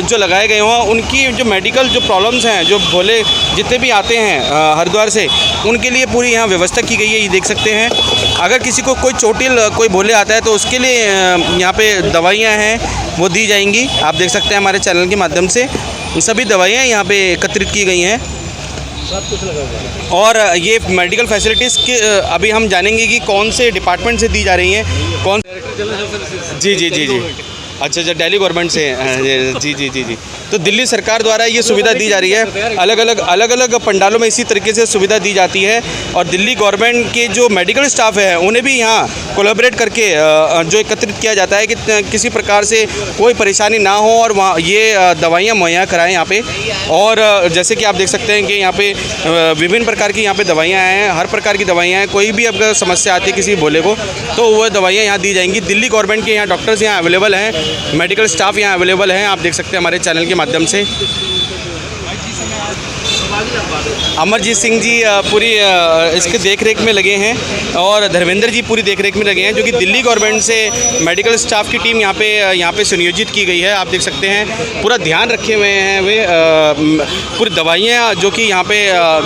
जो लगाए गए हों, उनकी जो मेडिकल जो प्रॉब्लम्स हैं, जो भोले जितने भी आते हैं हरिद्वार से, उनके लिए पूरी यहाँ व्यवस्था की गई है। ये देख सकते हैं, अगर किसी को कोई चोटिल कोई भोले आता है तो उसके लिए यहाँ पे दवाइयाँ हैं वो दी जाएंगी। आप देख सकते हैं हमारे चैनल के माध्यम से सभी दवाइयाँ यहाँ पे एकत्रित की गई हैं, और ये मेडिकल फैसिलिटीज़ के अभी हम जानेंगे कि कौन से डिपार्टमेंट से दी जा रही हैं। कौन? जी, अच्छा, दिल्ली गवर्नमेंट से जी। तो दिल्ली सरकार द्वारा ये सुविधा दी जा रही है। अलग अलग पंडालों में इसी तरीके से सुविधा दी जाती है, और दिल्ली गवर्नमेंट के जो मेडिकल स्टाफ है उन्हें भी यहाँ कोलैबोरेट करके जो एकत्रित किया जाता है कि किसी प्रकार से कोई परेशानी ना हो, और वहाँ ये दवाइयाँ मुहैया कराएँ यहाँ पे। और जैसे कि आप देख सकते हैं कि यहाँ पे विभिन्न प्रकार की यहाँ पे दवाइयाँ हैं, हर प्रकार की दवाइयाँ हैं। कोई भी अगर समस्या आती है किसी भोले को तो वो दवाइयाँ यहाँ दी जाएंगी। दिल्ली गवर्नमेंट के यहाँ डॉक्टर्स यहाँ अवेलेबल हैं, मेडिकल स्टाफ यहाँ अवेलेबल है। आप देख सकते हैं हमारे चैनल के माध्यम से। अमरजीत सिंह जी पूरी इसके देख रेख में लगे हैं, और धर्मेंद्र जी पूरी देख रेख में लगे हैं, जो कि दिल्ली गवर्नमेंट से मेडिकल स्टाफ की टीम यहाँ पे सुनियोजित की गई है। आप देख सकते हैं पूरा ध्यान रखे हुए हैं वे, पूरी दवाइयाँ जो कि यहाँ पे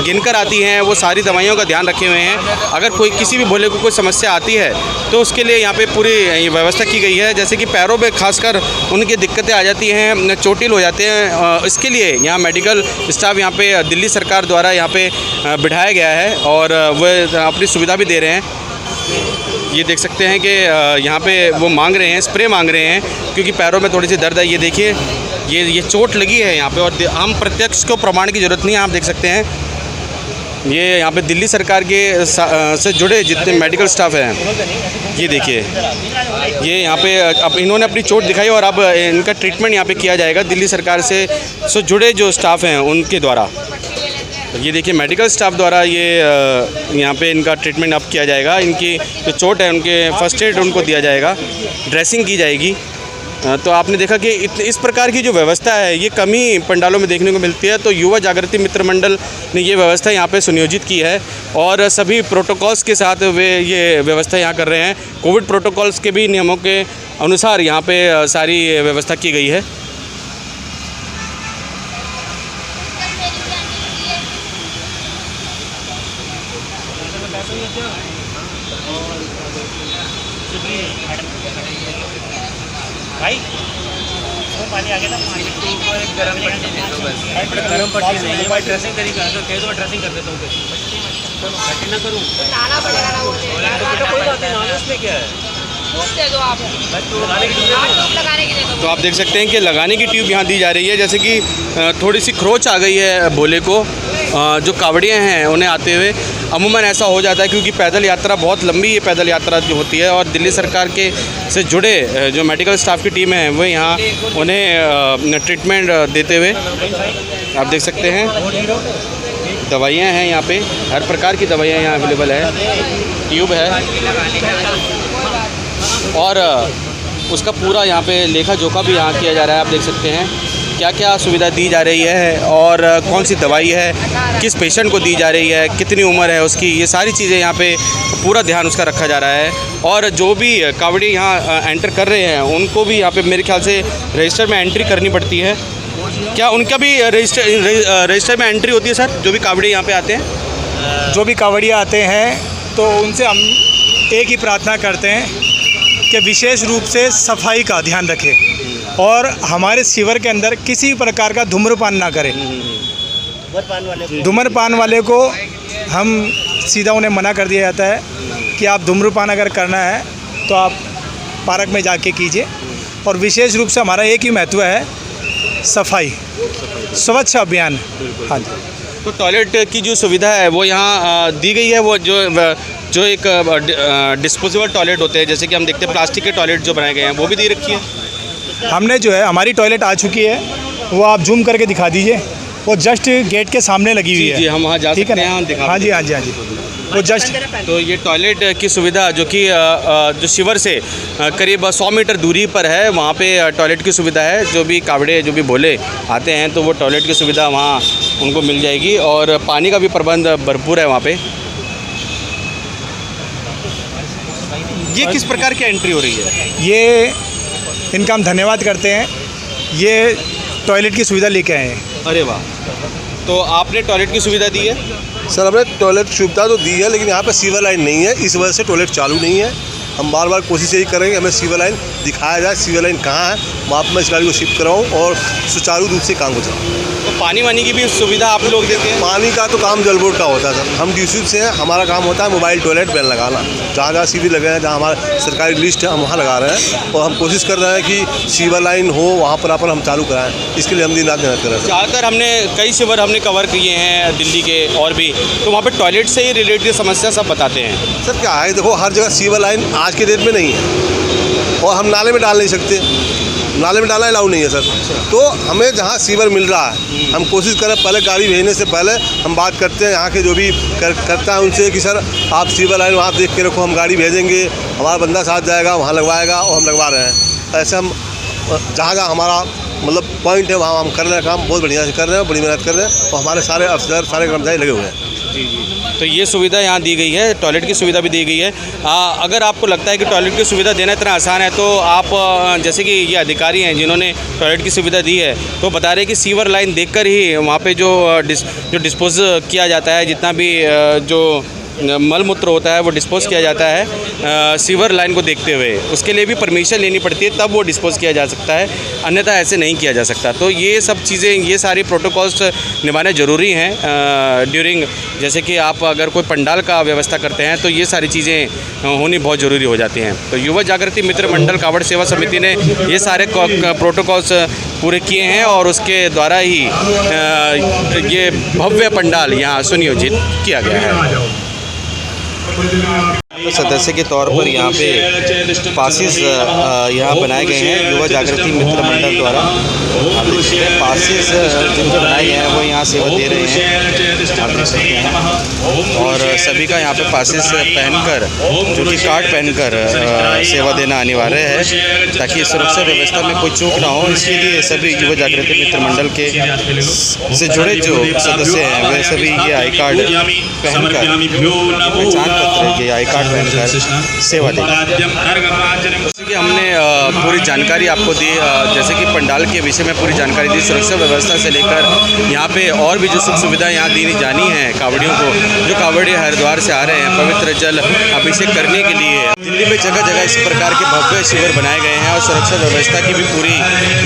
गिनकर आती हैं वो सारी दवाइयों का ध्यान रखे हुए हैं। अगर कोई किसी भी भोले को कोई समस्या आती है तो उसके लिए यहाँ पे पूरी व्यवस्था की गई है। जैसे कि पैरों में खासकर उनकी दिक्कतें आ जाती हैं, चोटिल हो जाते हैं, इसके लिए यहाँ मेडिकल स्टाफ यहाँ पे दिल्ली सरकार द्वारा यहाँ पे बिठाया गया है, और वह अपनी सुविधा भी दे रहे हैं। ये देख सकते हैं कि यहाँ पे वो मांग रहे हैं, स्प्रे मांग रहे हैं, क्योंकि पैरों में थोड़ी सी दर्द है। ये देखिए, ये चोट लगी है यहाँ पे, और हम प्रत्यक्ष को प्रमाण की ज़रूरत नहीं है। आप देख सकते हैं ये यहाँ पे दिल्ली सरकार के से जुड़े जितने मेडिकल स्टाफ हैं, ये देखिए, ये यहाँ पे अब इन्होंने अपनी चोट दिखाई, और अब इनका ट्रीटमेंट यहाँ पे किया जाएगा दिल्ली सरकार से जुड़े जो स्टाफ हैं उनके द्वारा। ये देखिए मेडिकल स्टाफ द्वारा ये यहाँ पे इनका ट्रीटमेंट अब किया जाएगा। इनकी जो चोट है उनके फर्स्ट एड उनको दिया जाएगा, ड्रेसिंग की जाएगी। तो आपने देखा कि इस प्रकार की जो व्यवस्था है ये कम ही पंडालों में देखने को मिलती है। तो युवा जागृति मित्र मंडल ने ये व्यवस्था यहाँ पे सुनियोजित की है, और सभी प्रोटोकॉल्स के साथ वे ये व्यवस्था यहाँ कर रहे हैं। कोविड प्रोटोकॉल्स के भी नियमों के अनुसार यहाँ पे सारी व्यवस्था की गई है। भाई वो पानी आ गया ना, पानी गरम पट्टी दे दो बस, गरम पट्टी नहीं भाई, ड्रेसिंग करेगा तो कह दो ड्रेसिंग कर देता हूँ, पट्टी ना करूँ, नाना पड़ेगा ना, वो कोई बात नहीं, नाना उसमें क्या है, दे दो आप, लगाने की दे दो। तो आप देख सकते हैं कि लगाने की ट्यूब यहाँ दी जा रही है। जैसे कि थोड़ी सी खरोच आ गई है भोले को, जो कावड़ियाँ हैं उन्हें आते हुए अमूमन ऐसा हो जाता है, क्योंकि पैदल यात्रा बहुत लंबी ये पैदल यात्रा जो होती है, और दिल्ली सरकार के से जुड़े जो मेडिकल स्टाफ की टीमें हैं वो यहाँ उन्हें ट्रीटमेंट देते हुए आप देख सकते हैं। दवाइयाँ हैं यहाँ पे, हर प्रकार की दवाइयाँ यहाँ अवेलेबल है, ट्यूब है, और उसका पूरा यहाँ पे लेखा जोखा भी यहाँ किया जा रहा है। आप देख सकते हैं क्या क्या सुविधा दी जा रही है और कौन सी दवाई है, किस पेशेंट को दी जा रही है, कितनी उम्र है उसकी, ये सारी चीज़ें यहाँ पे पूरा ध्यान उसका रखा जा रहा है। और जो भी कावड़ी यहाँ एंटर कर रहे हैं उनको भी यहाँ पे मेरे ख्याल से रजिस्टर में एंट्री करनी पड़ती है। क्या उनका भी रजिस्टर में एंट्री होती है सर, जो भी कावड़ी यहाँ पे आते हैं? जो भी कावड़िया आते हैं तो उनसे हम एक ही प्रार्थना करते हैं कि विशेष रूप से सफाई का ध्यान रखें और हमारे शिविर के अंदर किसी प्रकार का धूम्रपान ना करें। धूम्रपान वाले को हम सीधा उन्हें मना कर दिया जाता है कि आप धूम्रपान अगर करना है तो आप पार्क में जाके कीजिए। और विशेष रूप से हमारा एक ही महत्व है, सफाई, स्वच्छ अभियान। हाँ जी। तो टॉयलेट की जो सुविधा है वो यहाँ दी गई है, वो जो एक डिस्पोजेबल टॉयलेट होते हैं, जैसे कि हम देखते हैं प्लास्टिक के टॉयलेट जो बनाए गए हैं, वो भी दे रखी है? हमने जो है हमारी टॉयलेट आ चुकी है, वो आप जूम करके दिखा दीजिए, वो जस्ट गेट के सामने लगी हुई है। जी, हम वहाँ जा सकते हैं, हम दिखा। हाँ जी, हाँ जी, हाँ जी, वो जस्ट। तो ये टॉयलेट की सुविधा जो कि जो शिविर से करीब 100 मीटर दूरी पर है, वहाँ पे टॉयलेट की सुविधा है। जो भी कावड़े जो भी भोले आते हैं तो वो टॉयलेट की सुविधा वहाँ उनको मिल जाएगी, और पानी का भी प्रबंध भरपूर है वहाँ पे। ये किस प्रकार की एंट्री हो रही है? ये इनका हम धन्यवाद करते हैं, ये टॉयलेट की सुविधा लेके आए हैं। अरे वाह, तो आपने टॉयलेट की सुविधा दी है? सर हमने टॉयलेट सुविधा तो दी है, लेकिन यहाँ पे सीवर लाइन नहीं है, इस वजह से टॉयलेट चालू नहीं है। हम बार बार कोशिश यही करेंगे हमें सीवर लाइन दिखाया जाए, सीवर लाइन कहाँ है, वहाँ पर मैं इस गाड़ी को शिफ्ट कराऊँ और सुचारू रूप से काम हो जाए। तो पानी वानी की भी सुविधा आप लोग देते हैं? पानी का तो काम जल बोर्ड का होता है सर, हम ड्यूसी से हैं, हमारा काम होता है मोबाइल टॉयलेट बैन लगाना। जहाँ जहाँ सीवी लगे हैं, जहाँ हमारा सरकारी लिस्ट है, हम वहाँ लगा रहे हैं, और हम कोशिश कर रहे हैं कि सीवर लाइन हो वहाँ पर हम चालू कराएँ। इसके लिए हम दिन रात मेहनत कर रहे हैं। ज़्यादातर हमने कई शिविर हमने कवर किए हैं दिल्ली के और भी, तो वहाँ पर टॉयलेट से ही रिलेटेड समस्या सब बताते हैं। सर क्या है, देखो हर जगह सीवर लाइन आज के डेट में नहीं है, और हम नाले में डाल नहीं सकते, नाले में डालना अलाउ नहीं है सर। तो हमें जहाँ सीवर मिल रहा है हम कोशिश करें, पहले गाड़ी भेजने से पहले हम बात करते हैं यहाँ के जो भी करता है उनसे कि सर आप सीवर लाइन वहाँ देख के रखो, हम गाड़ी भेजेंगे, हमारा बंदा साथ जाएगा, वहाँ लगवाएगा, और हम लगवा रहे हैं। ऐसे हम जहाँ जहाँ हमारा मतलब पॉइंट है वहाँ हम कर रहे हैं, काम बहुत बढ़िया से कर रहे हैं, बड़ी मेहनत कर रहे हैं, और हमारे सारे अफसर सारे कर्मचारी लगे हुए हैं। जी जी। तो ये सुविधा यहाँ दी गई है, टॉयलेट की सुविधा भी दी गई है। अगर आपको लगता है कि टॉयलेट की सुविधा देना इतना आसान है, तो आप जैसे कि ये अधिकारी हैं जिन्होंने टॉयलेट की सुविधा दी है, तो बता रहे हैं कि सीवर लाइन देखकर ही वहाँ पे जो डिस्पोज किया जाता है, जितना भी जो मल मूत्र होता है वो डिस्पोज किया जाता है सीवर लाइन को देखते हुए। उसके लिए भी परमिशन लेनी पड़ती है, तब वो डिस्पोज किया जा सकता है, अन्यथा ऐसे नहीं किया जा सकता। तो ये सब चीज़ें, ये सारी प्रोटोकॉल्स निभाने ज़रूरी हैं ड्यूरिंग, जैसे कि आप अगर कोई पंडाल का व्यवस्था करते हैं तो ये सारी चीज़ें होनी बहुत ज़रूरी हो जाती हैं। तो युवा जागृति मित्र मंडल कावड़ सेवा समिति ने ये सारे प्रोटोकॉल्स पूरे किए हैं, और उसके द्वारा ही ये भव्य पंडाल यहाँ सुनियोजित किया गया है। सदस्य के तौर पर यहाँ पे पासिस यहाँ बनाए गए हैं युवा जागृति मित्र मंडल द्वारा। आप देख सकते हैं पासिस जिनके बनाए गए हैं वो यहाँ सेवा दे रहे हैं, आप देख सकते हैं। और सभी का यहाँ पे पासिस पहनकर, जो कि कार्ड पहनकर सेवा देना अनिवार्य है, ताकि सुरक्षा व्यवस्था में कोई चूक ना हो। इसके लिए सभी युवा जागृति मित्र मंडल के से जुड़े जो सदस्य हैं वे सभी ये आई कार्ड पहनकर, पहचान पत्र, ये आई कार्ड पहनकर सेवा दें। जैसे कि हमने पूरी जानकारी आपको दी, जैसे कि पंडाल के विषय में पूरी जानकारी दी, सुरक्षा व्यवस्था से लेकर यहाँ पे और भी जो सुख सुविधा यहाँ दी जानी है कावड़ियों को, जो कावड़ी हरिद्वार से आ रहे हैं पवित्र जल अभिषेक करने के लिए। दिल्ली में जगह जगह इस प्रकार के भव्य शिविर बनाए गए हैं, और सुरक्षा व्यवस्था की भी पूरी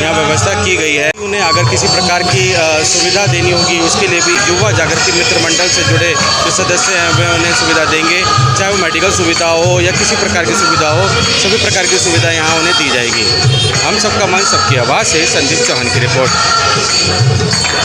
यहाँ व्यवस्था की गई है। उन्हें अगर किसी प्रकार की सुविधा देनी होगी, उसके लिए भी युवा जागृति मित्र मंडल से जुड़े जो सदस्य हैं वे उन्हें सुविधा देंगे, चाहे वो मेडिकल सुविधा हो या किसी प्रकार की सुविधा हो, सभी प्रकार की सुविधा यहाँ उन्हें दी जाएगी। हम सबका मन सबकी आवाज़ है, संदीप चौहान की रिपोर्ट।